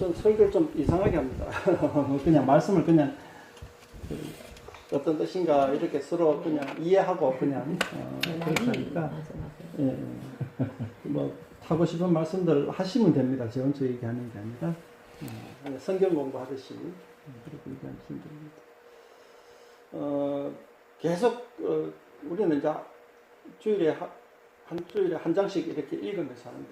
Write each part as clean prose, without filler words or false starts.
좀 설교를 좀 이상하게 합니다. 그냥 말씀을 그냥 어떤 뜻인가 이렇게 서로 그냥 이해하고 그냥 그렇게 하니까 예, 뭐 하고 싶은 말씀들 하시면 됩니다. 제 혼자 얘기하는 게 아니라 성경 공부하듯이 그렇게 얘기하시면 됩니다. 계속 우리는 이제 주일에 한 주일에 한 장씩 이렇게 읽으면서 하는데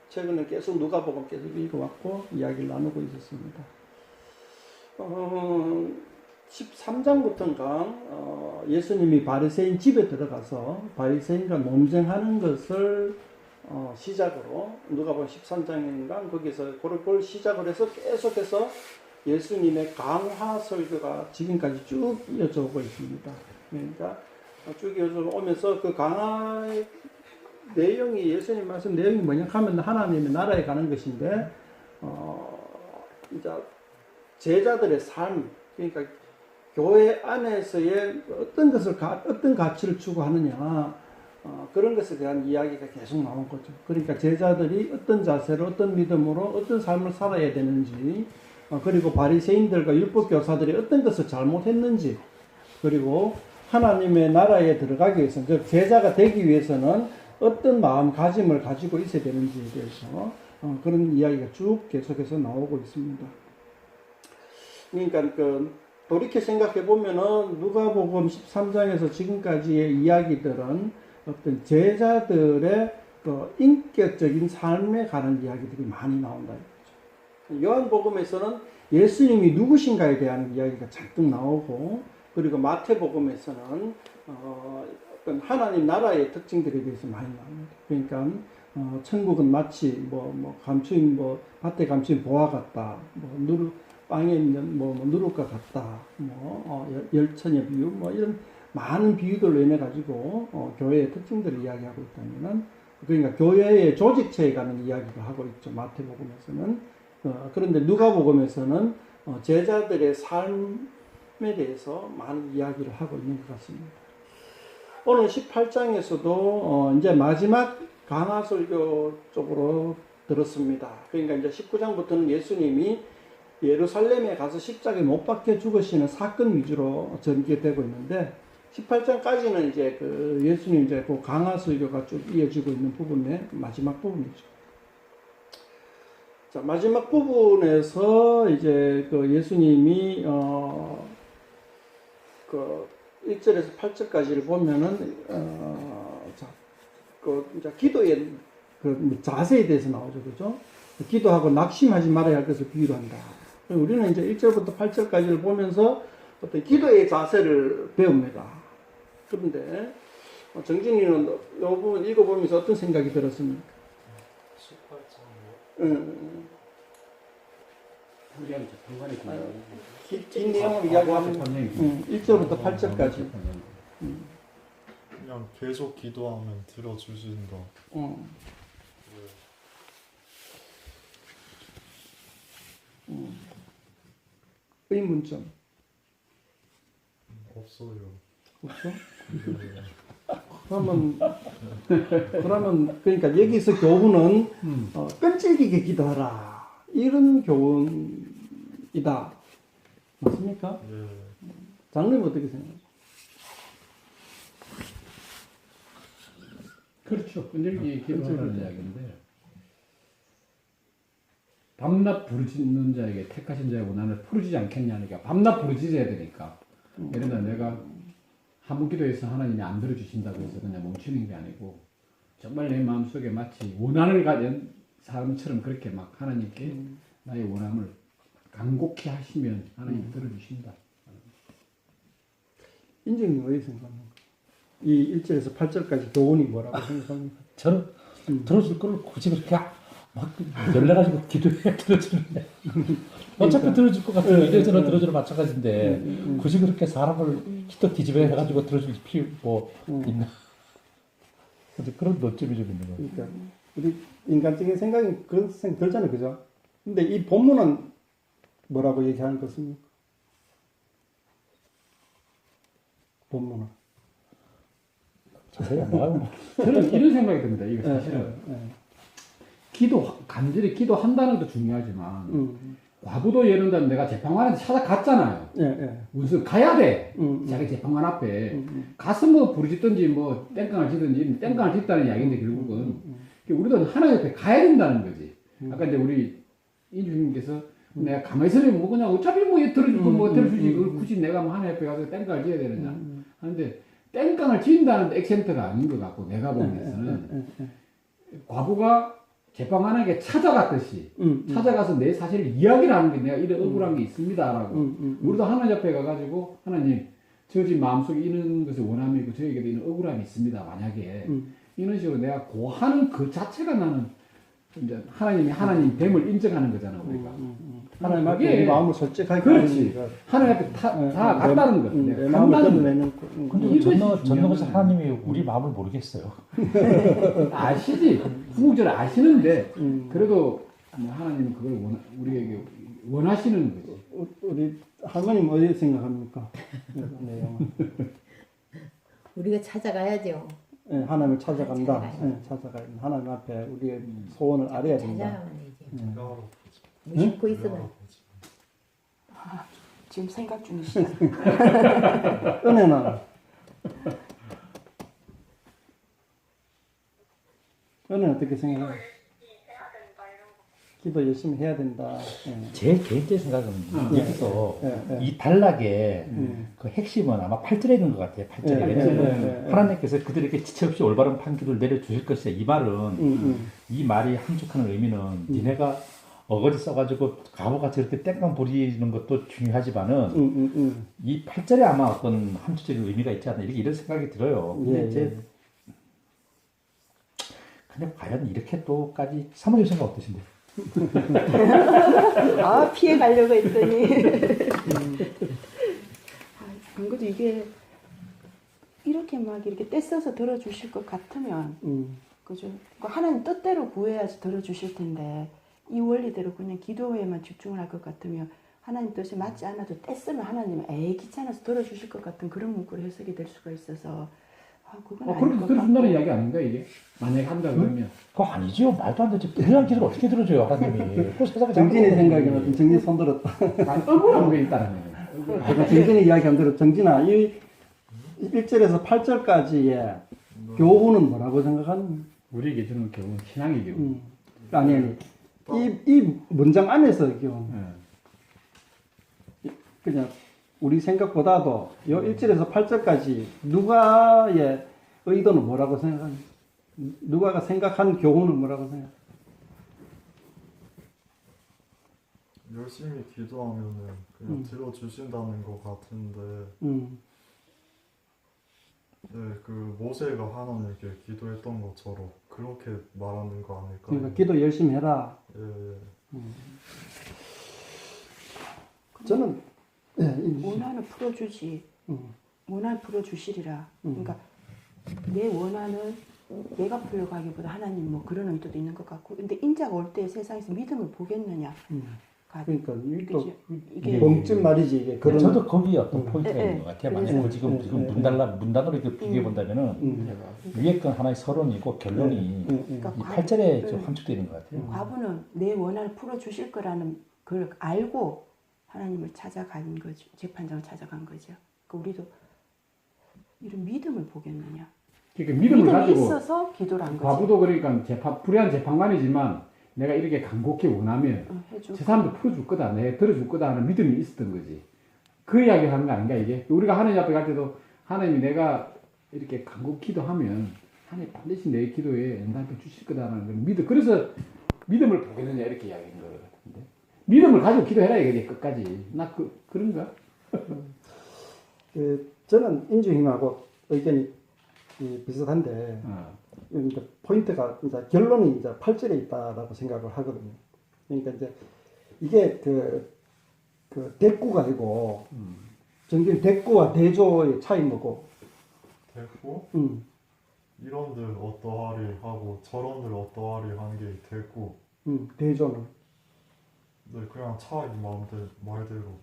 최근에 계속 누가복음 계속 읽어왔고 이야기를 나누고 있었습니다. 13장부터인가 예수님이 바리새인 집에 들어가서 바리새인과 논쟁하는 것을 시작으로 누가복음 13장인가 거기서 그걸 시작을 해서 계속해서 예수님의 강화 설교가 지금까지 쭉 이어져 오고 있습니다. 그러니까 쭉 이어져 오면서 그 강화의 내용이 예수님 말씀 내용이 뭐냐 하면 하나님의 나라에 가는 것인데 이제 제자들의 삶 그러니까 교회 안에서의 어떤 가치를 추구하느냐 그런 것에 대한 이야기가 계속 나온 거죠. 그러니까 제자들이 어떤 자세로 어떤 믿음으로 어떤 삶을 살아야 되는지 그리고 바리새인들과 율법 교사들이 어떤 것을 잘못했는지 그리고 하나님의 나라에 들어가기 위해서는 즉 제자가 되기 위해서는 어떤 마음가짐을 가지고 있어야 되는지에 대해서 그런 이야기가 쭉 계속해서 나오고 있습니다. 그러니까 돌이켜 생각해 보면은 누가복음 13장에서 지금까지의 이야기들은 어떤 제자들의 인격적인 삶에 관한 이야기들이 많이 나온다. 요한복음에서는 예수님이 누구신가에 대한 이야기가 잔뜩 나오고 그리고 마태복음에서는 어떤 하나님 나라의 특징들에 대해서 많이 나옵니다. 그러니까 천국은 마치 감추인 밭에 감추인 보화 같다. 빵에 있는 누룩과 같다. 열천의 비유 이런 많은 비유들로 인해 가지고 교회의 특징들을 이야기하고 있다면은 그러니까 교회의 조직체에 관한 이야기를 하고 있죠. 마태복음에서는 그런데 누가복음에서는 제자들의 삶에 대해서 많은 이야기를 하고 있는 것 같습니다. 오늘 18장에서도 이제 마지막 강화설교 쪽으로 들었습니다. 그러니까 이제 19장부터는 예수님이 예루살렘에 가서 십자가에 못 박혀 죽으시는 사건 위주로 전개되고 있는데 18장까지는 이제 예수님 이제 그 강화설교가 쭉 이어지고 있는 부분의 마지막 부분이죠. 자, 마지막 부분에서 이제 예수님이 1절에서 8절까지를 보면은 이제 기도의 자세에 대해서 나오죠, 그죠? 기도하고 낙심하지 말아야 할 것을 비유로 한다. 우리는 이제 1절부터 8절까지를 보면서 어떤 기도의 자세를 배웁니다. 그런데 정진이는 이 부분 읽어보면서 어떤 생각이 들었습니까? 18장. 긴 내용을 이야기하면 1절부터 8절까지. 그냥 계속 기도하면 들어주신다. 의문점. 없어요. 없어? 그러면 그러니까 여기서 교훈은 끈질기게 기도하라 이런 교훈이다. 맞습니까? 네. 장로님 어떻게 생각하세요? 그렇죠. 끈질기게 기도하라는 이야기인데 밤낮 부르짖는 자에게 택하신 자의 원한을 풀어지지 않겠냐니까 밤낮 부르짖어야 되니까 예를 들어 내가 한번 기도해서 하나님이 안 들어주신다고 해서 그냥 멈추는 게 아니고 정말 내 마음속에 마치 원한을 가진 사람처럼 그렇게 막 하나님께 나의 원함을 간곡히 하시면 하나님이 들어주신다. 인정님 어떻게 생각합니까? 이 1절에서 8절까지 교훈이 뭐라고 생각합니까? 저는 들어줄 걸 굳이 그렇게 막 열내가지고 기도해 들어주는데 어차피 들어줄 것 같으면 이래저래 들어주는 마찬가지인데 굳이 그렇게 사람을 기도 뒤집어 해가지고 들어줄 필요 있나? 그런 논점이 좀 있는 것 같아요. 그러니까 우리 인간적인 생각이 그런 생각 들잖아요, 그죠? 근데 이 본문은 뭐라고 얘기하는 것입니까? 본문은 자세히 안 봐요. 저는 이런 생각이 듭니다. 이거 사실은 간절히 기도한다는 것도 중요하지만 과부도 예를 들면 내가 재판관한테 찾아갔잖아요. 예, 예. 무슨 가야 돼. 음. 자기 재판관 앞에 가서 뭐 부르짖든지 뭐 땡깡을 치든지 땡깡을 쳤다는 이야기인데 결국은 우리도 하나님 옆에 가야 된다는 거지. 아까 이제 우리 인주님께서 내가 가만히 있으면 뭐 그냥 어차피 뭐 얘 들어주고 뭐 들어주지 그걸 굳이 내가 뭐 하나님 옆에 가서 땡깡을 지어야 되느냐 하는데 땡깡을 지은다는 액센트가 아닌 것 같고 내가 보면서는 과부가 재판관에게 찾아갔듯이 찾아가서 내 사실을 이야기를 하는 게 내가 이런 억울한 게 있습니다라고 우리도 하나님 옆에 가가지고 하나님 저 집 마음속에 이런 것을 원함이 있고 저에게도 이런 억울함이 있습니다 만약에 이런 식으로 내가 고하는 그 자체가 나는 이제 하나님 됨을 인정하는 거잖아 우리가 하나님 앞에 그게 우리 마음을 솔직하게 그렇지 하는 하나님 앞에 다 갔다는 거 내 마음을 드러내는 근데 이것이 전는 것은 중요한 하나님이 우리 마음을 모르겠어요. 아시지 궁극적으로 아시는데 그래도 뭐 하나님은 그걸 우리에게 원하시는 거지. 우리 할머님 어디 생각합니까? 내용은 우리가 찾아가야죠. 예, 하나님을 찾아간다. 찾아가야 예, 찾아가 하나님 앞에 우리의 소원을 알아야 된다. 찾아가면 되지. 할아버지. 무심코 있으면 할아버지. 지금 생각 중이시죠? 은혜는 어떻게 생각해? 기도 열심히 해야 된다. 예. 제 개인적인 생각은 여기서 이 단락의 그 핵심은 아마 8절에 있는 것 같아요. 8절에. 왜냐하면 하나님께서 그들에게 지체 없이 올바른 판결을 내려주실 것이야. 이 말은 이 말이 함축하는 의미는 니네가 어거지 써가지고 과부가 저렇게 땡깡 부리는 것도 중요하지만은 이 8절에 아마 어떤 함축적인 의미가 있지 않나 이런 생각이 들어요. 근데 이제 근데 과연 이렇게 또까지 사모님 생각 어떠신데? 아, 피해 가려고 했더니. 안 그래도 이게 이렇게 막 이렇게 떼써서 들어주실 것 같으면, 그죠? 그러니까 하나님 뜻대로 구해야지 들어주실 텐데, 이 원리대로 그냥 기도에만 집중을 할 것 같으면, 하나님 뜻이 맞지 않아도 떼쓰면 하나님은 에이 귀찮아서 들어주실 것 같은 그런 문구로 해석이 될 수가 있어서, 그건 아닌 그렇게 것 들어준다는 같고. 이야기 아닌가 이게? 만약에 한다 그러면 그거 아니지요. 말도 안 되지. 불량한 기도를 어떻게 들어줘요, 하나님이. 그 세상에 정진이 생각에는 정진 손 들었다. 억울한 게 있다는 거예요. 내가 정진이 이야기 안 들어. 정진아, 이 1절에서 8절까지의 교훈은 뭐라고 생각하니? 우리에게 주는 교훈, 신앙의 교훈. 아니. 이 문장 안에서 교훈. 그냥 우리 생각보다도 요 1절에서 8절까지 누가의 의도는 뭐라고 생각하니? 누가가 생각한 교훈은 뭐라고 생각해? 열심히 기도하면은 그냥 들어주신다는 것 같은데, 네, 그 모세가 하나님께 기도했던 것처럼 그렇게 말하는 거 아닐까요? 그러니까 기도 열심히 해라. 예, 예. 저는 원한을 풀어주지. 원한을 풀어주시리라. 그러니까 내 원한은 내가 풀려가기보다 하나님 뭐 그런 의도도 있는 것 같고. 근데 인자가 올 때 세상에서 믿음을 보겠느냐. 그러니까 그치? 이게 뻥집 말이지 이게 그런. 저도 거기에 어떤 포인트가 있는 것 같아요. 만약에 그래서- 그 지금 문단으로 이렇게 비교해 본다면은 위에 건 하나의 서론이고 결론이 그러니까 이 8절에 좀 함축되어 있는 것 같아요. 과부는 내 원한을 풀어주실 거라는 걸 알고 하나님을 찾아간 거죠. 재판장을 찾아간 거죠. 그러니까 우리도 이런 믿음을 보겠느냐. 그러니까 믿음을 믿음이 가지고 있어서 기도를 한 거지. 과부도 그러니까 불의한 재판관이지만 내가 이렇게 간곡히 원하면 해주고. 저 사람도 풀어줄 거다, 내가 들어줄 거다 하는 믿음이 있었던 거지. 그 이야기 하는 거 아닌가 이게? 우리가 하나님 앞에 갈 때도 하나님이 내가 이렇게 간곡히 기도하면 하나님 반드시 내 기도에 응답해 주실 거다라는 걸 믿어. 그래서 믿음을 보겠느냐 이렇게 이야기인 거 같은데. 믿음을 가지고 기도해라 이게 끝까지. 나 그런가? 저는 인주님하고 의견이 비슷한데 그러니까 포인트가 이제 결론이 이제 8절에 있다라고 생각을 하거든요. 그러니까 이제 이게 그 대꾸가 아니고 정규 대꾸와 대조의 차이 뭐고? 됐고, 이런들 어떠하리 하고 저런들 어떠하리 하는 게 됐고, 대조는 네, 그냥 차이 말대로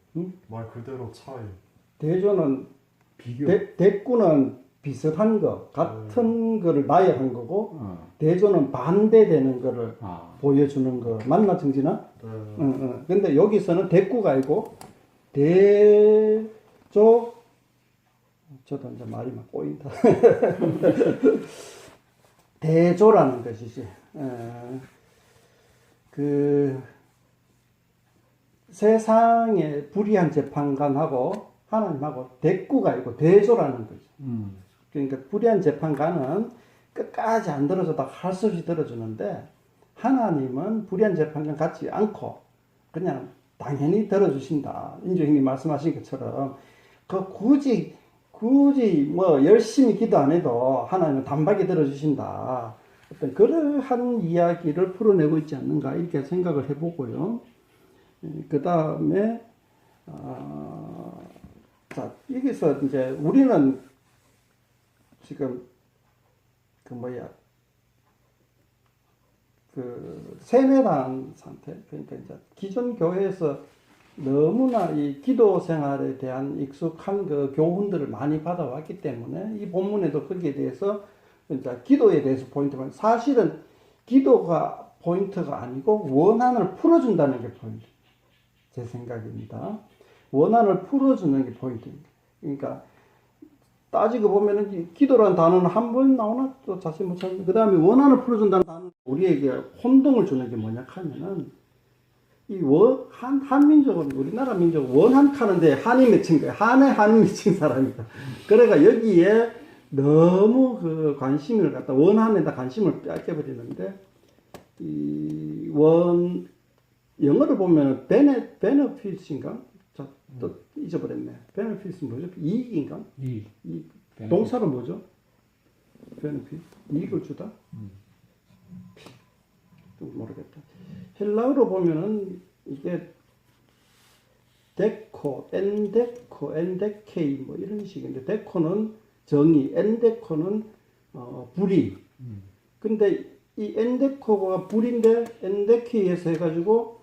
말 그대로 차이. 대조는 비교. 대꾸는 비슷한 거, 같은 거를 나열한 거고, 어. 대조는 반대되는 거를 아. 보여주는 거. 맞나, 정진아? 네. 근데 여기서는 대꾸가 아니고, 대조, 저도 이제 말이 막 꼬인다. 대조라는 것이지. 그, 세상의 불의한 재판관하고 하나님하고 대꾸가 아니고 대조라는 거죠. 그러니까 불의한 재판관은 끝까지 안 들어줘도 할 수 없이 들어주는데 하나님은 불의한 재판관 같지 않고 그냥 당연히 들어주신다. 인조형님 말씀하신 것처럼 그 굳이 뭐 열심히 기도 안 해도 하나님은 단박에 들어주신다. 어떤 그러한 이야기를 풀어내고 있지 않는가 이렇게 생각을 해보고요. 그 다음에 자 여기서 이제 우리는 지금 그 세뇌당 상태, 그러니까 이제 기존 교회에서 너무나 이 기도 생활에 대한 익숙한 그 교훈들을 많이 받아왔기 때문에 이 본문에도 거기에 대해서 이제 기도에 대해서 포인트가 사실은 기도가 포인트가 아니고 원한을 풀어준다는 게 포인트. 제 생각입니다. 원한을 풀어주는 게 포인트입니다. 그러니까 따지고 보면은 기도라는 단어는 한 번 나오나 또 자세히 못 찾는데 그 다음에 원한을 풀어준다는 단어 우리에게 혼동을 주는 게 뭐냐 하면은 이 한민족은 우리나라 민족은 원한 카는데 한이 맺힌 거예요. 한이 맺힌 사람이다. 그러니까 여기에 너무 그 관심을 갖다 원한에다 관심을 뺏겨버리는데 영어를 보면 benefit인가? 또 잊어버렸네. benefit은 뭐죠? 이익인가? 이 동사가 뭐죠? benefit 이익을 주다? 좀 모르겠다. 헬라어로 보면은 이게 데코, 엔데케이 뭐 이런 식인데 데코는 정의, 엔데코는 불의. 근데 이 엔데코가 불인데 엔데케이에서 해가지고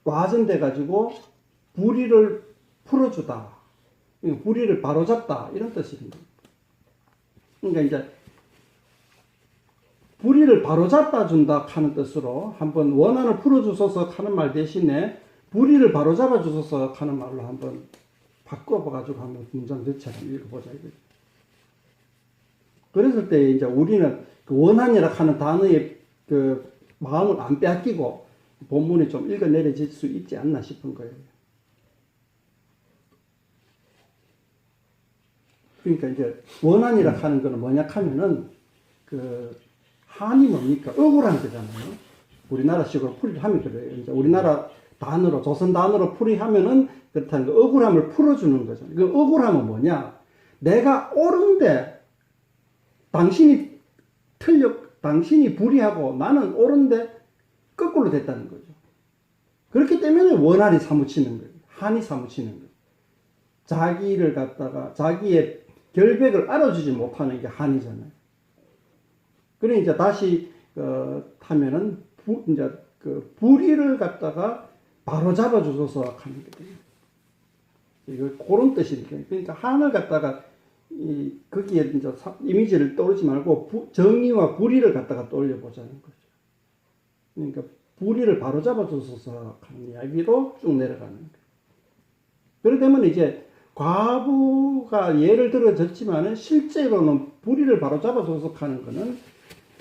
와전돼 가지고 불의를 풀어주다, 불의를 바로잡다 이런 뜻입니다. 그러니까 이제 불의를 바로잡아 준다 하는 뜻으로 한번 원한을 풀어주소서 하는 말 대신에 불의를 바로잡아 주소서 하는 말로 한번 바꿔봐가지고 한번 문장 전체를 읽어보자 이거죠. 그랬을 때 이제 우리는 그 원한이라 하는 단어의 그 마음을 안 빼앗기고 본문에 좀 읽어내려질 수 있지 않나 싶은 거예요. 그러니까 이제 원한이라 하는 거는 뭐냐 하면은 그 한이 뭡니까? 억울한 거잖아요. 우리나라식으로 풀이를 하면 그래요. 이제 우리나라 단어로, 조선 단어로 풀이하면은 그렇다는 거, 억울함을 풀어주는 거죠. 그 억울함은 뭐냐? 내가 옳은데, 당신이 당신이 불의하고 나는 옳은데 거꾸로 됐다는 거죠. 그렇기 때문에 원한이 사무치는 거예요. 한이 사무치는 거예요. 자기를 갖다가, 자기의 결백을 알아주지 못하는 게 한이잖아요. 그래 이제 다시 하면은 이제 그 불의를 갖다가 바로 잡아주소서 하는 거예요. 이거 그런 뜻이니까. 그러니까 한을 갖다가 거기에 이제 이미지를 떠오르지 말고 정의와 불의를 갖다가 떠올려 보자는 거죠. 그러니까 불의를 바로 잡아주소서 하는 이야기로 쭉 내려가는 거예요. 그러다 보면 이제 과부가 예를 들어졌지만은 실제로는 불의를 바로 잡아줘서 하는 거는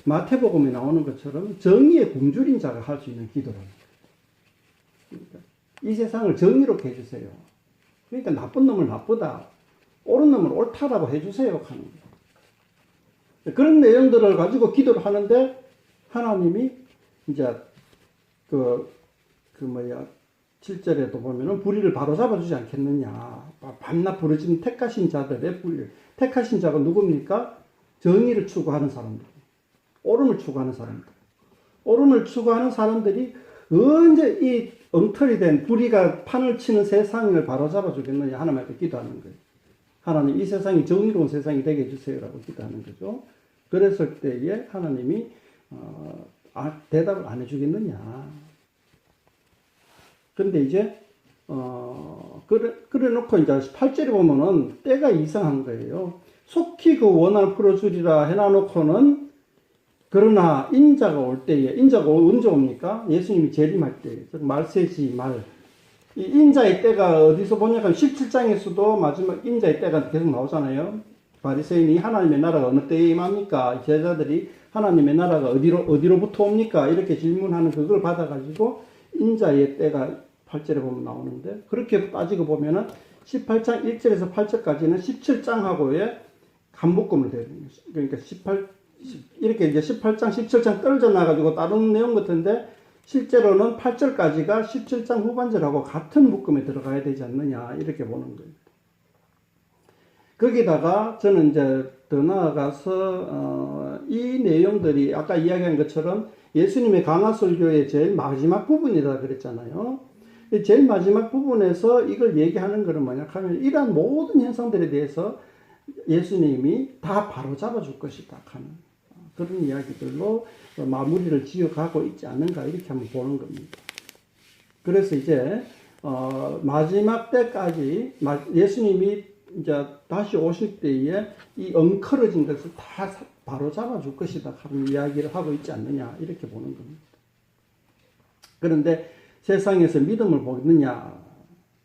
마태복음에 나오는 것처럼 정의의 굶주린 자가 할 수 있는 기도라는 거예요. 그러니까 이 세상을 정의롭게 해주세요. 그러니까 나쁜 놈을 나쁘다, 옳은 놈을 옳다라고 해주세요 하는 거예요. 그런 내용들을 가지고 기도를 하는데 하나님이 이제 7절에도 보면은 불의를 바로 잡아주지 않겠느냐. 밤낮 부르짖는 택하신 자들의 불의. 택하신 자가 누굽니까? 정의를 추구하는 사람들. 옳음을 추구하는 사람들. 옳음을 추구하는 사람들이 언제 이 엉터리 된 불의가 판을 치는 세상을 바로 잡아주겠느냐. 하나님한테 기도하는 거예요. 하나님 이 세상이 정의로운 세상이 되게 해주세요라고 기도하는 거죠. 그랬을 때에 하나님이 대답을 안 해주겠느냐. 근데 이제 그래 놓고 이제 8절에 보면은 때가 이상한 거예요. 속히 그 원한을 풀어주리라 해놔놓고는 그러나 인자가 올 때에 인자가 언제 옵니까? 예수님이 재림할 때, 즉 말세지 말. 이 인자의 때가 어디서 보냐면 17장에서도 마지막 인자의 때가 계속 나오잖아요. 바리새인이 하나님의 나라가 어느 때에 임합니까? 제자들이 하나님의 나라가 어디로부터 옵니까? 이렇게 질문하는 그걸 받아가지고 인자의 때가 8절에 보면 나오는데, 그렇게 따지고 보면은 18장 1절에서 8절까지는 17장하고의 한 묶음을 대는 거예요. 그러니까 이렇게 이제 18장, 17장 떨어져 나가지고 다른 내용 같은데, 실제로는 8절까지가 17장 후반절하고 같은 묶음에 들어가야 되지 않느냐, 이렇게 보는 거예요. 거기다가 저는 이제 더 나아가서 이 내용들이 아까 이야기한 것처럼 예수님의 강화설교의 제일 마지막 부분이라 그랬잖아요. 제일 마지막 부분에서 이걸 얘기하는 것은 뭐냐 하면, 이러한 모든 현상들에 대해서 예수님이 다 바로잡아 줄 것이다 하는 그런 이야기들로 마무리를 지어가고 있지 않는가, 이렇게 한번 보는 겁니다. 그래서 이제 마지막 때까지 예수님이 이제 다시 오실 때에 이 엉클어진 것을 다 바로잡아 줄 것이다 하는 이야기를 하고 있지 않느냐, 이렇게 보는 겁니다. 그런데 세상에서 믿음을 보겠느냐,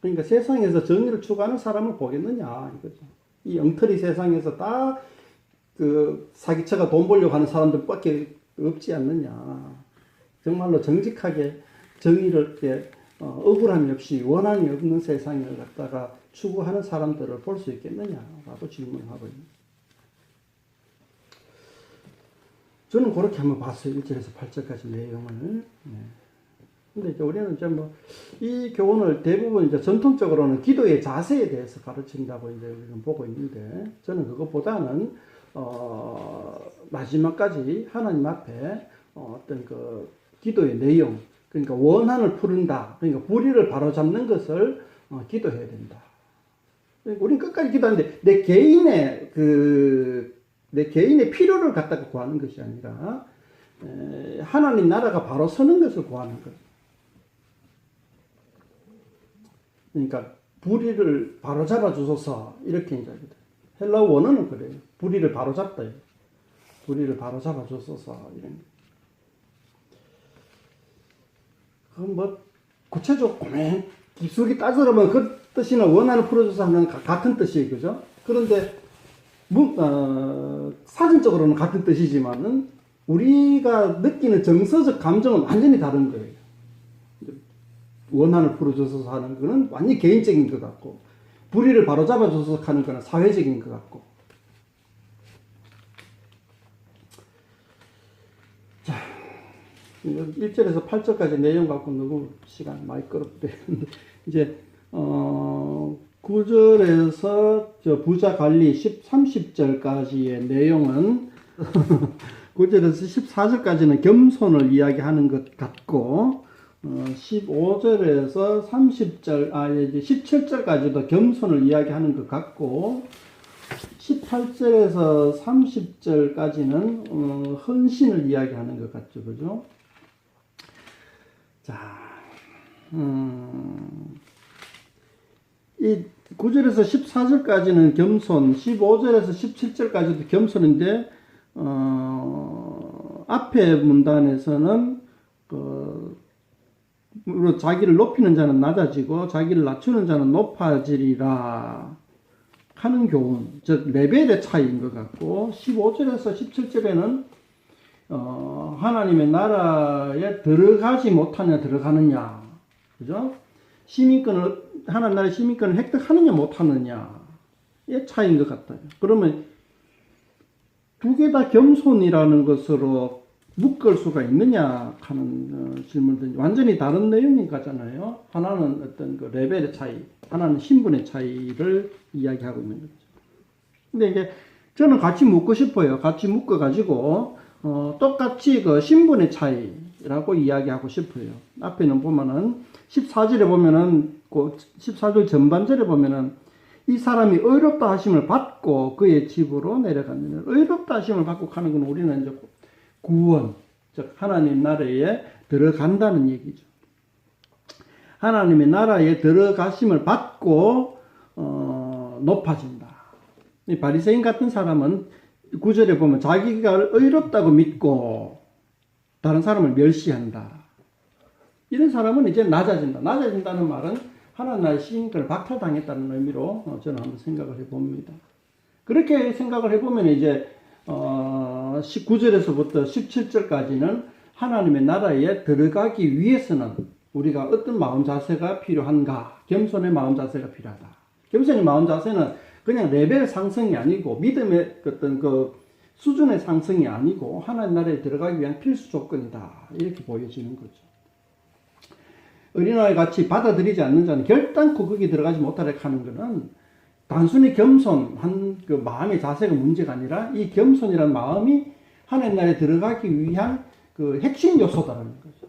그러니까 세상에서 정의를 추구하는 사람을 보겠느냐, 이거죠. 이 엉터리 세상에서 다 그 사기쳐가 돈 벌려고 하는 사람들밖에 없지 않느냐. 정말로 정직하게 정의를 이렇게 억울함이 없이 원한이 없는 세상을 갖다가 추구하는 사람들을 볼 수 있겠느냐라고 질문을 하고 있습니다. 저는 그렇게 한번 봤어요. 1절에서 8절까지 내용을. 근데 이제 우리는 이제 이 교훈을 대부분 이제 전통적으로는 기도의 자세에 대해서 가르친다고 이제 우리는 보고 있는데, 저는 그것보다는 마지막까지 하나님 앞에 어떤 그 기도의 내용, 그러니까 원한을 푸른다, 그러니까 불의를 바로잡는 것을 기도해야 된다. 우리는 끝까지 기도하는데 내 개인의 필요를 갖다가 구하는 것이 아니라 하나님 나라가 바로 서는 것을 구하는 것. 그러니까 불의를 바로잡아 주소서, 이렇게 이제 헬라어 원어는 그래요. 불의를 바로잡다. 불의를 바로잡아 주소서, 이런. 그 구체적으로 깊숙이 따져보면 그 뜻이나 원한을 풀어줘서 하는 같은 뜻이에요, 그죠? 그런데 사전적으로는 같은 뜻이지만은 우리가 느끼는 정서적 감정은 완전히 다른 거예요. 원한을 풀어줘서 하는 거는 완전히 개인적인 것 같고, 불의를 바로잡아줘서 하는 거는 사회적인 것 같고. 자, 1절에서 8절까지 내용 갖고 너무 시간 많이 끌었대. 이제 9절에서 저 부자 관리 30절까지의 내용은 9절에서 14절까지는 겸손을 이야기하는 것 같고, 15절에서 30절, 이제 17절까지도 겸손을 이야기하는 것 같고, 18절에서 30절까지는 헌신을 이야기하는 것 같죠, 그죠? 자, 이 9절에서 14절까지는 겸손, 15절에서 17절까지도 겸손인데, 앞에 문단에서는 자기를 높이는 자는 낮아지고 자기를 낮추는 자는 높아지리라 하는 교훈, 즉 레벨의 차이인 것 같고, 15절에서 17절에는 하나님의 나라에 들어가지 못하냐 들어가느냐, 그죠? 하나님 나라의 시민권을 획득하느냐 못하느냐의 차이인 것 같아요. 그러면 두 개 다 겸손이라는 것으로 묶을 수가 있느냐 하는 질문들이 완전히 다른 내용인 거잖아요. 하나는 어떤 그 레벨의 차이, 하나는 신분의 차이를 이야기하고 있는 거죠. 근데 이제 저는 같이 묶고 싶어요. 같이 묶어가지고 똑같이 그 신분의 차이라고 이야기하고 싶어요. 앞에는 보면은 14절에 보면은 그 14절 전반절에 보면은 이 사람이 의롭다 하심을 받고 그의 집으로 내려갔느냐. 의롭다 하심을 받고 가는 건 우리는 이제 구원, 즉 하나님 나라에 들어간다는 얘기죠. 하나님의 나라에 들어가심을 받고 높아진다. 이 바리새인 같은 사람은 9절에 보면 자기가 의롭다고 믿고 다른 사람을 멸시한다. 이런 사람은 이제 낮아진다. 낮아진다는 말은 하나님 나라의 시인권을 박탈당했다는 의미로 저는 한번 생각을 해봅니다. 그렇게 생각을 해보면 이제 19절에서부터 17절까지는 하나님의 나라에 들어가기 위해서는 우리가 어떤 마음 자세가 필요한가? 겸손의 마음 자세가 필요하다. 겸손의 마음 자세는 그냥 레벨 상승이 아니고 믿음의 어떤 그 수준의 상승이 아니고 하나님 나라에 들어가기 위한 필수 조건이다. 이렇게 보여지는 거죠. 어린아이 같이 받아들이지 않는 자는 결단코 거기 들어가지 못하게 하는 것은 단순히 겸손한 그 마음의 자세가 문제가 아니라 이 겸손이라는 마음이 하나님 나라에 들어가기 위한 그 핵심 요소다라는 거죠.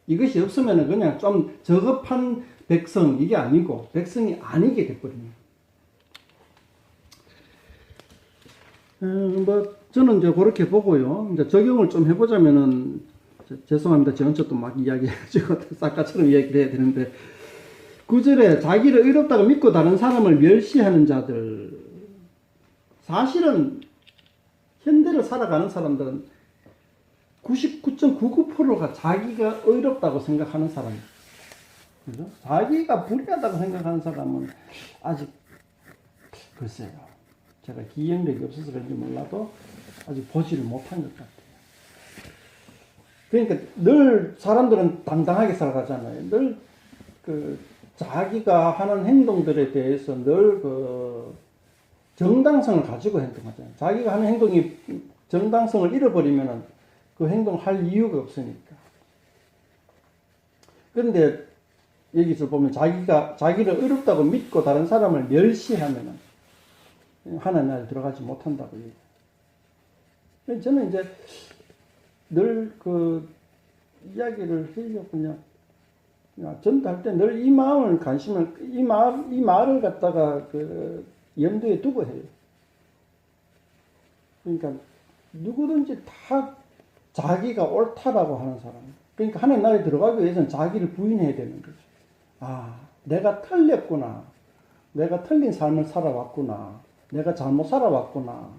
이것이 없으면 그냥 좀 저급한 백성 이게 아니고 백성이 아니게 돼버립니다. 뭐 저는 이제 그렇게 보고요. 이제 적용을 좀 해보자면은 죄송합니다. 제 혼자 또 막 이야기해가지고 싹가처럼 이야기를 해야 되는데 9절에 자기를 의롭다고 믿고 다른 사람을 멸시하는 자들 사실은 현대를 살아가는 사람들은 99.99%가 자기가 의롭다고 생각하는 사람이에요. 그죠? 자기가 불의하다고 생각하는 사람은 아직 글쎄요. 제가 기억력이 없어서 그런지 몰라도 아직 보지를 못한 것 같아요. 그러니까 늘 사람들은 당당하게 살아가잖아요. 늘 그 자기가 하는 행동들에 대해서 늘 그 정당성을 가지고 행동하잖아요. 자기가 하는 행동이 정당성을 잃어버리면은 그 행동을 할 이유가 없으니까. 그런데 여기서 보면 자기를 의롭다고 믿고 다른 사람을 멸시하면은 하나님 나라에 들어가지 못한다고 얘기해요. 저는 이제 늘 그 이야기를 해요. 그냥 전도할 때 늘 이 마음을 관심을 이 말을 갖다가 그 염두에 두고 해요. 그러니까 누구든지 다 자기가 옳다라고 하는 사람. 그러니까 하나님 나라에 들어가기 위해서는 자기를 부인해야 되는 거죠. 아, 내가 틀렸구나. 내가 틀린 삶을 살아왔구나. 내가 잘못 살아왔구나.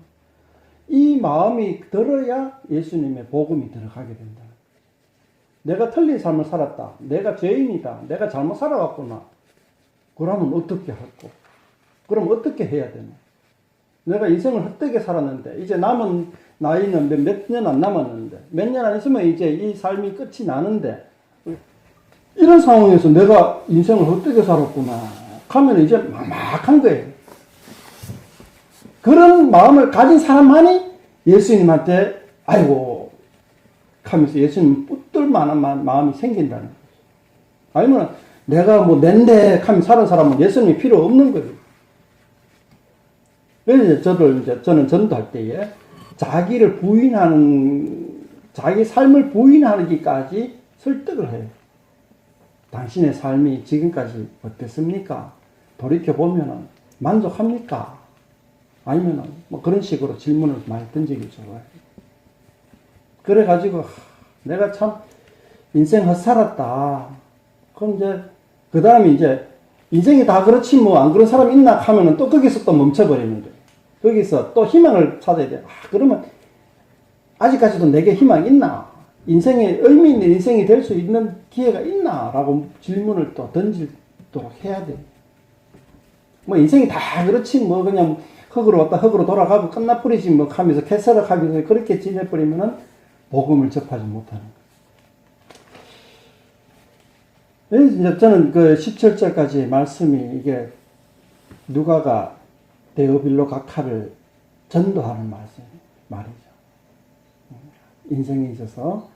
이 마음이 들어야 예수님의 복음이 들어가게 된다. 내가 틀린 삶을 살았다. 내가 죄인이다. 내가 잘못 살아왔구나. 그러면 어떻게 할까? 그럼 어떻게 해야 되나? 내가 인생을 헛되게 살았는데 이제 남은 나이는 몇 년 안 남았는데 몇 년 안 있으면 이제 이 삶이 끝이 나는데 이런 상황에서 내가 인생을 헛되게 살았구나 하면 이제 막막한 거예요. 그런 마음을 가진 사람만이 예수님한테 아이고 하면서 예수님 붙들 만한 마음이 생긴다는 거죠. 아니면 내가 뭐 낸데 하면서 사는 사람은 예수님이 필요 없는 거예요. 그래서 저는 전도할 때에 자기를 부인하는, 자기 삶을 부인하기까지 설득을 해요. 당신의 삶이 지금까지 어땠습니까? 돌이켜보면 만족합니까? 아니면 뭐 그런 식으로 질문을 많이 던지기죠. 그래가지고 내가 참 인생 헛살았다. 그럼 이제 그 다음에 이제 인생이 다 그렇지 뭐 안 그런 사람 있나 하면은 또 거기서 또 멈춰버리는 거예요. 거기서 또 희망을 찾아야 돼. 그러면 아직까지도 내게 희망이 있나? 인생에 의미 있는 인생이 될 수 있는 기회가 있나? 라고 질문을 또 던지도록 해야 돼. 뭐 인생이 다 그렇지 뭐 그냥 흙으로 왔다 흙으로 돌아가고 끝나버리지 뭐 하면서 캐서락하면서 그렇게 지내버리면은 복음을 접하지 못하는 거예요. 그래서 저는 그 17절까지 말씀이 이게 누가가 데오빌로 각하를 전도하는 말이죠. 인생에 있어서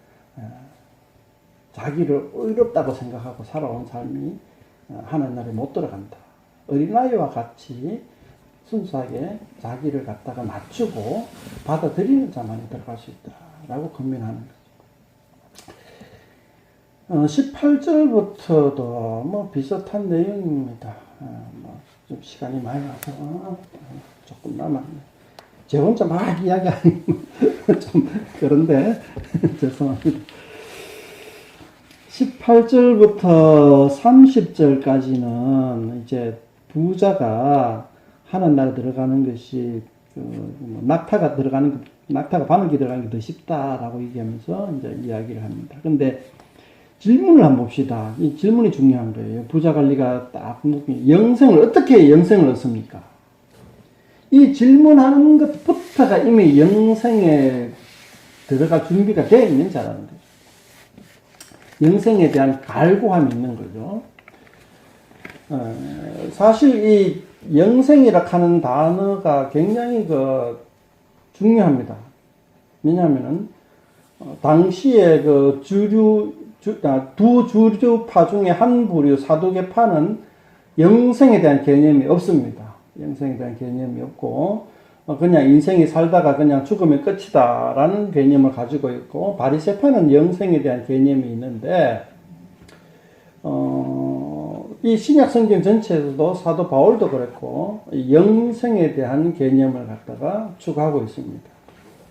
자기를 의롭다고 생각하고 살아온 삶이 하나님 나라에 못 들어간다. 어린아이와 같이 순수하게 자기를 갖다가 낮추고 받아들이는 자만이 들어갈 수 있다라고 권면하는 거죠. 18절부터도 뭐 비슷한 내용입니다. 좀 시간이 많이 나서 조금 남았네. 제 혼자 막 이야기하는 좀 그런데 죄송합니다. 18절부터 30절까지는 이제 부자가 하나님 나라 들어가는 것이 낙타가 바늘기 들어가는 게 더 쉽다라고 얘기하면서 이제 이야기를 합니다. 근데 질문을 한번 봅시다. 이 질문이 중요한 거예요. 부자 관리가 딱 어떻게 영생을 얻습니까? 이 질문하는 것부터가 이미 영생에 들어갈 준비가 되어 있는 자라는 거죠. 영생에 대한 갈구함이 있는 거죠. 사실 이 영생이라 하는 단어가 굉장히 중요합니다. 왜냐하면은 당시에 두 주류파 중에 한 부류 사두개파는 영생에 대한 개념이 없습니다. 영생에 대한 개념이 없고 그냥 인생이 살다가 그냥 죽으면 끝이다라는 개념을 가지고 있고, 바리새파는 영생에 대한 개념이 있는데 이 신약 성경 전체에서도 사도 바울도 그랬고 영생에 대한 개념을 갖다가 추구하고 있습니다.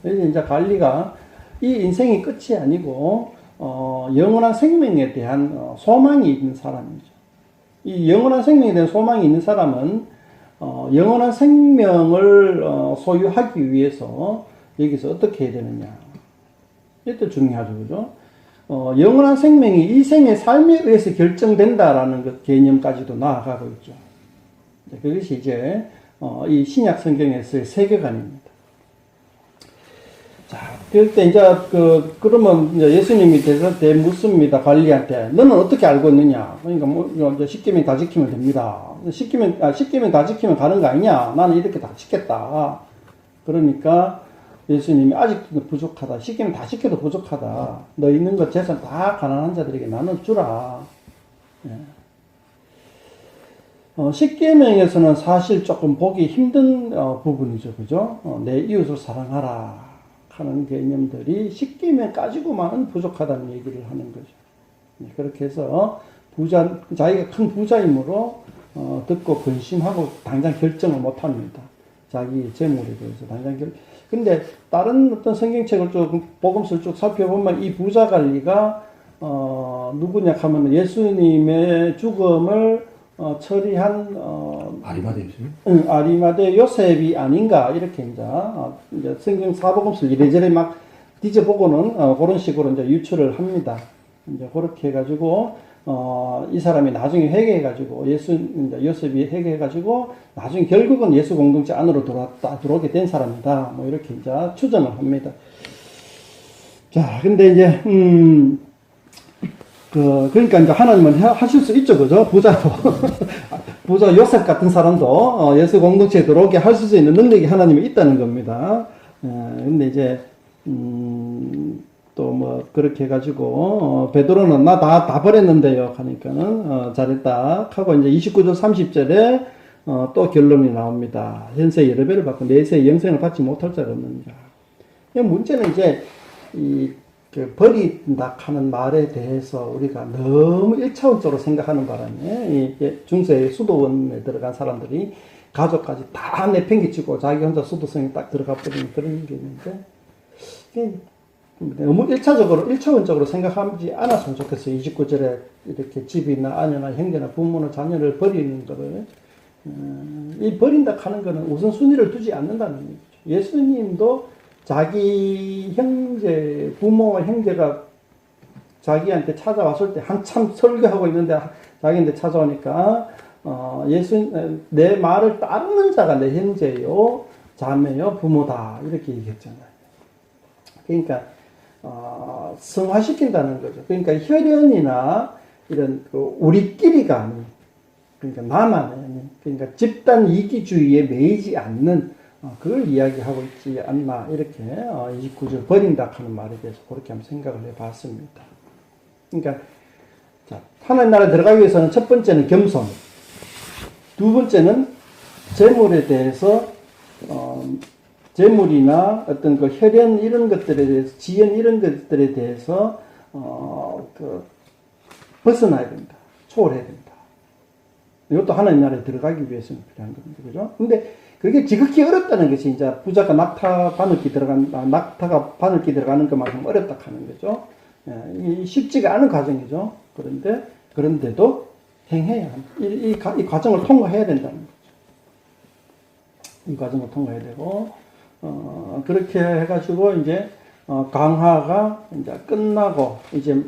그래서 이제 관리가 이 인생이 끝이 아니고 영원한 생명에 대한 소망이 있는 사람이죠. 이 영원한 생명에 대한 소망이 있는 사람은 영원한 생명을 소유하기 위해서 여기서 어떻게 해야 되느냐, 이것도 중요하죠, 그죠? 영원한 생명이 이 생의 삶에 의해서 결정된다라는 그 개념까지도 나아가고 있죠. 그것이 이제 이 신약 성경에서의 세계관입니다. 자, 그럴 때 이제 그러면 이제 예수님이 묻습니다. 관리한테 너는 어떻게 알고 있느냐? 그러니까 이제 십계명 다 지키면 됩니다. 십계명 다 지키면 가는 거 아니냐? 나는 이렇게 다 지켰다. 그러니까 예수님이 아직도 부족하다. 십계명 다 지켜도 부족하다. 너 있는 것 재산 다 가난한 자들에게 나눠 주라. 십계명에서는 사실 조금 보기 힘든 부분이죠, 그죠? 내 이웃을 사랑하라 하는 개념들이 십계명 가지고만은 부족하다는 얘기를 하는 거죠. 그렇게 해서 자기가 큰 부자이므로 듣고 근심하고 당장 결정을 못 합니다. 자기 재물에 대해서 당장 근데 다른 어떤 성경책을 쭉 복음서를 쭉 살펴보면 이 부자 관리가 누구냐 하면 예수님의 죽음을 처리한 아리마대 요셉이 아닌가, 이렇게 이제 성경 사복음서 이래저래 막 뒤져보고는 그런 식으로 이제 유추를 합니다. 이제 그렇게 해가지고 이 사람이 나중에 회개해가지고 이제 요셉이 회개해가지고 나중에 결국은 예수 공동체 안으로 들어오게 된 사람이다. 뭐 이렇게 이제 추정을 합니다. 자, 근데 이제 그러니까 이제 하나님은 하실 수 있죠, 그죠? 부자 요셉 같은 사람도 예수 공동체에 들어오게 하실 수 있는 능력이 하나님이 있다는 겁니다. 근데 이제 또 뭐 그렇게 해가지고 베드로는 나 다 버렸는데요 하니까는 잘했다 하고 이제 29절 30절에 또 결론이 나옵니다. 현세 여러 배를 받고 내세 영생을 받지 못할 자가 없느니라. 문제는 이제 버린다 하는 말에 대해서 우리가 너무 1차원적으로 생각하는 바람에 중세의 수도원에 들어간 사람들이 가족까지 다 내팽개치고 자기 혼자 수도성에 딱 들어가 버리는 그런 게 있는데, 너무 1차원적으로 생각하지 않았으면 좋겠어요. 29절에 이렇게 집이나 아내나 형제나 부모나 자녀를 버리는 거를, 이 버린다 하는 거는 우선순위를 두지 않는다는 얘기죠. 예수님도 자기 부모와 형제가 자기한테 찾아왔을 때 한참 설교하고 있는데 자기한테 찾아오니까, 내 말을 따르는 자가 내 형제요, 자매요, 부모다. 이렇게 얘기했잖아요. 그러니까, 성화시킨다는 거죠. 그러니까 혈연이나 이런 우리끼리가 아닌, 그러니까 나만의 아닌, 그러니까 집단 이기주의에 매이지 않는 그걸 이야기하고 있지 않나, 이렇게 29절 버린다 하는 말에 대해서 그렇게 한번 생각을 해봤습니다. 그러니까 자, 하나님 나라에 들어가기 위해서는 첫 번째는 겸손, 두 번째는 재물에 대해서 재물이나 어떤 그 혈연 이런 것들에 대해서, 지연 이런 것들에 대해서 벗어나야 된다, 초월해야 된다. 이것도 하나님 나라에 들어가기 위해서는 필요한 겁니다, 그죠? 근데 그게 지극히 어렵다는 것이 이제 부자가 낙타가 바늘기 들어가는 것만큼 어렵다 하는 거죠. 쉽지가 않은 과정이죠. 그런데도 행해야 합니다. 이 과정을 통과해야 된다는 거죠. 이 과정을 통과해야 되고, 그렇게 해가지고 이제 강화가 이제 끝나고, 이제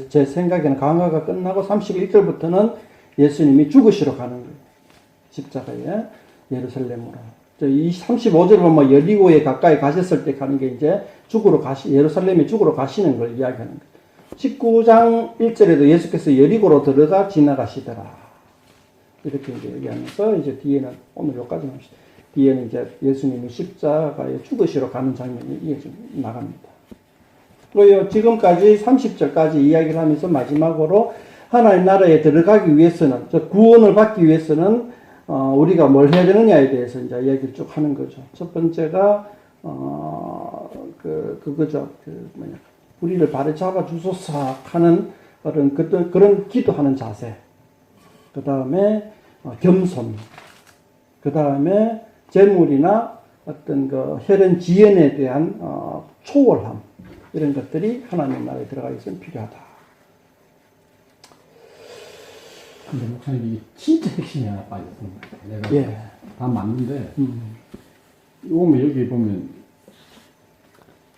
제 생각에는 강화가 끝나고 31절부터는 예수님이 죽으시러 가는 거예요. 십자가에 예루살렘으로. 이 35절은 뭐 여리고에 가까이 가셨을 때 가는 게 이제 예루살렘에 죽으러 가시는 걸 이야기하는 거예요. 19장 1절에도 예수께서 여리고로 들어가 지나가시더라. 이렇게 이제 얘기하면서 이제 뒤에는 오늘 여기까지 봅시다. 뒤에는 이제 예수님이 십자가에 죽으시러 가는 장면이 이어져 나갑니다. 그리고 지금까지 30절까지 이야기를 하면서 마지막으로 하나님 나라에 들어가기 위해서는, 구원을 받기 위해서는 우리가 뭘 해야 되느냐에 대해서 이제 이야기를 쭉 하는 거죠. 첫 번째가 그거죠. 우리를 발에 잡아 주소서 하는 그런 기도하는 자세. 그 다음에 겸손. 그 다음에 재물이나 어떤 그 혈연 지연에 대한 초월함. 이런 것들이 하나님 나라에 들어가기 위해서는 필요하다. 근데 목사님 이게 진짜 핵심이 하나 빠졌습니다. 내가 다 맞는데 요거 여기 보면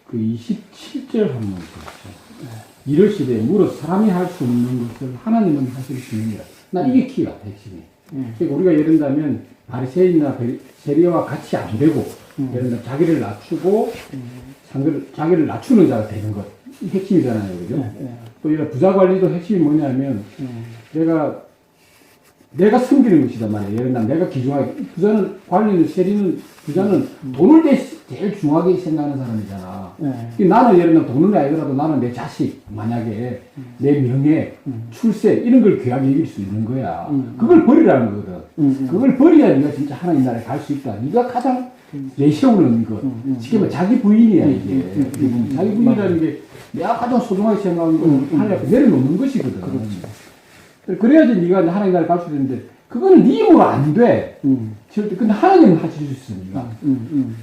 그 27절 한번 보세요. 이럴 시대에 무릇 사람이 할 수 없는 것을 하나님은 하실 수 있느니라. 난 이게 키가 핵심이. 그러니까 우리가 예를 들면 바리새인이나 세리와 같이 안 되고 예를 들면 자기를 낮추고 자기를 낮추는 자가 되는 것. 이 핵심이잖아요. 그죠? 또 이런 부자 관리도 핵심이 뭐냐면 내가 섬기는 것이단 말이에요. 예를 들면 내가 귀중하게, 부자는 돈을 제일 중요하게 생각하는 사람이잖아. 나는 예를 들면 돈은 아니더라도 나는 내 자식, 만약에 내 명예, 출세, 이런 걸 귀하게 여길 수 있는 거야. 그걸 버리라는 거거든. 그걸 버려야 네가 진짜 하나님 나라에 갈 수 있다. 네가 가장 내세우는 것. 쉽게 말해 자기 부인이야, 이게. 자기 부인이라는 게 내가 가장 소중하게 생각하는 걸 하나님 앞에 내려놓는 것이거든. 그래야지 네가 하나님 나라에 갈 수 있는데 그거는 네 힘으로 안 돼. 절대. 근데 하나님은 하실 수 있습니다.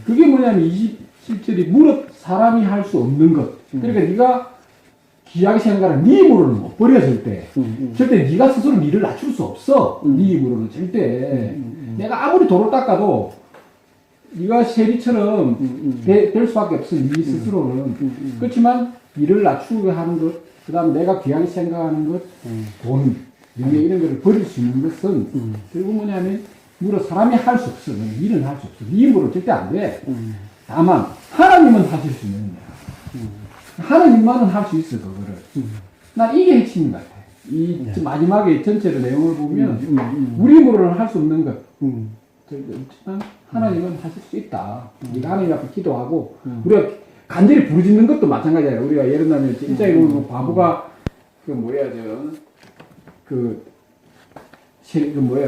그게 뭐냐면 27절이 무릇 사람이 할 수 없는 것. 그러니까 네가 귀하게 생각하는 네 힘으로는 못 버려 절대. 절대 네가 스스로 니를 낮출 수 없어. 네 힘으로는 절대. 내가 아무리 돌을 닦아도 네가 세리처럼 될 수밖에 없어. 네 스스로는. 그렇지만 니를 낮추게 하는 것, 그 다음에 내가 귀하게 생각하는 것, 돈, 명예 이런 거를 버릴 수 있는 것은 결국 뭐냐면 무릇 사람이 할 수 없어. 일은 할 수 없어. 네 힘으로 절대 안 돼. 다만 하나님은 하실 수 있는 거야. 하나님만은 할 수 있어 그거를. 난 이게 핵심인 것 같아. 이 마지막에 전체의 내용을 보면 우리 힘으로는 할 수 없는 것. 그렇지만 하나님은 하실 수 있다. 네가 하나님 앞에 기도하고 우리가 간절히 부르짖는 것도 마찬가지야. 우리가 예를 들면 일자에 보면 바보가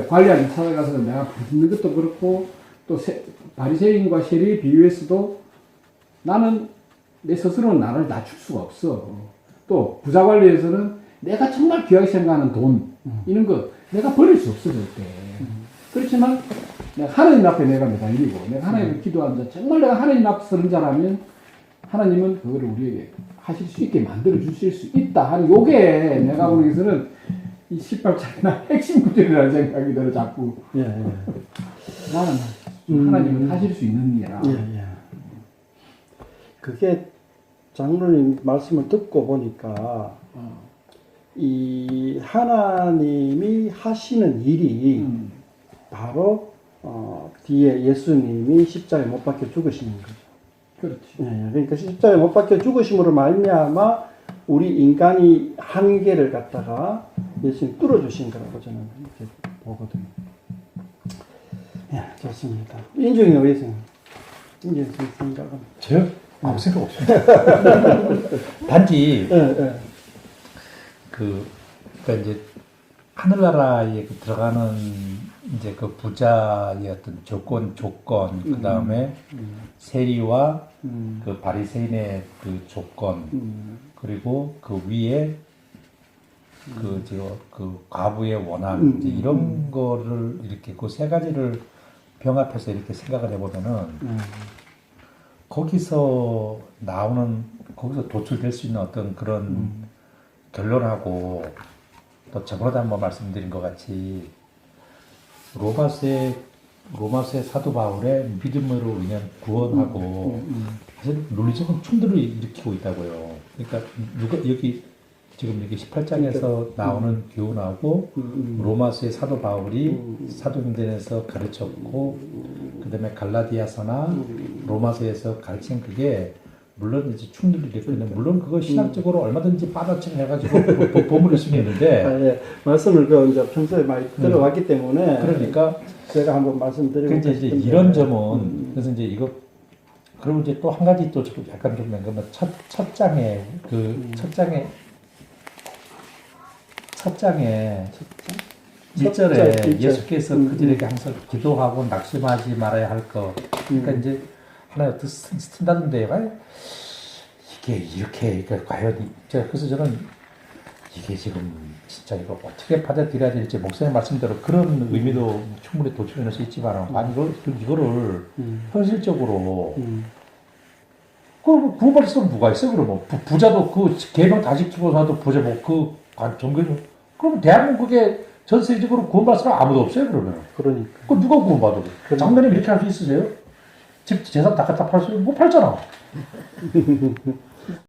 관리하는 찾아가서 내가 부르짖는 것도 그렇고 또 바리새인과 세리에 비유해서도 나는 내 스스로는 나를 낮출 수가 없어. 또 부자 관리에서는 내가 정말 귀하게 생각하는 돈 이런 거 내가 버릴 수 없어 절대. 그렇지만 내가 하나님 앞에 내가 매달리고 내가 하나님을 기도하는 자 정말 내가 하나님 앞에 서는 자라면 하나님은 그거를 우리에게 하실 수 있게 만들어 주실 수 있다 하는 요게 내가 보기에서는 이 18장이나 핵심 구절이라는 생각이 들어 자꾸. 나는 하나님은 하실 수 있는 게라. 그게 장로님 말씀을 듣고 보니까 이 하나님이 하시는 일이 바로 뒤에 예수님이 십자가에 못 박혀 죽으시는 거죠. 그렇지. 그러니까 십자가에 못 박혀 죽으심으로 말미암아 우리 인간이 한계를 갖다가 예수님이 뚫어주신 거라고 저는 이렇게 보거든요. 좋습니다. 인중이 어디서? 인중이 생각은? 저요? 아무 생각 없어요. 단지 그러니까 이제 하늘나라에 들어가는 이제 그 부자의 어떤 조건 그 다음에 세리와 그 바리새인의 그 조건 그리고 그 위에 그 과부의 원한 이제 이런 거를 이렇게 그 세 가지를 병합해서 이렇게 생각을 해보면은 거기서 도출될 수 있는 어떤 그런 결론하고 또 저번에도 한번 말씀드린 것 같이 로마서의 로마서의 사도 바울의 믿음으로 인한 구원하고 사실 논리적인 충돌을 일으키고 있다고요. 그러니까 누가 여기 지금 여기 18장에서 나오는 교훈하고 로마서의 사도 바울이 사도행전에서 가르쳤고 그다음에 갈라디아서나 로마서에서 가르친 그게 물론 이제 충돌이 일으키는 물론 그거 신학적으로 얼마든지 빠져치기 해가지고 보물을 쓰겠는데 아, 예. 말씀을 그 이제 평소에 많이 들어왔기 때문에 그러니까 제가 한번 말씀드리고 이제 싶은데. 이런 점은 그래서 이제 이거 그리고 이제 또 한 가지 또 약간 좀 그러면 첫 장에 첫 장에 1절에 예수께서 그들에게 항상 기도하고 낙심하지 말아야 할 것. 그러니까 이제 하나 쓴다던데 이게 이렇게 그러니까 과연 그래서 저는 이게 지금 진짜 이거 어떻게 받아들여야 될지 목사님 말씀대로 그런 의미도 충분히 도출해낼 수 있지만 아니 이거를 현실적으로 그럼 구원받을 사람 누가 있어 그러면 부자도 그 계명 다 지키고서도 부자 뭐그 종교는 그럼 대한민국에 전 세계적으로 구원받을 사람 아무도 없어요 그러면 그러니까. 그 누가 구원받아? 장로님 이렇게 할 수 있으세요? 집 재산 다 갖다 팔 수 못 팔잖아.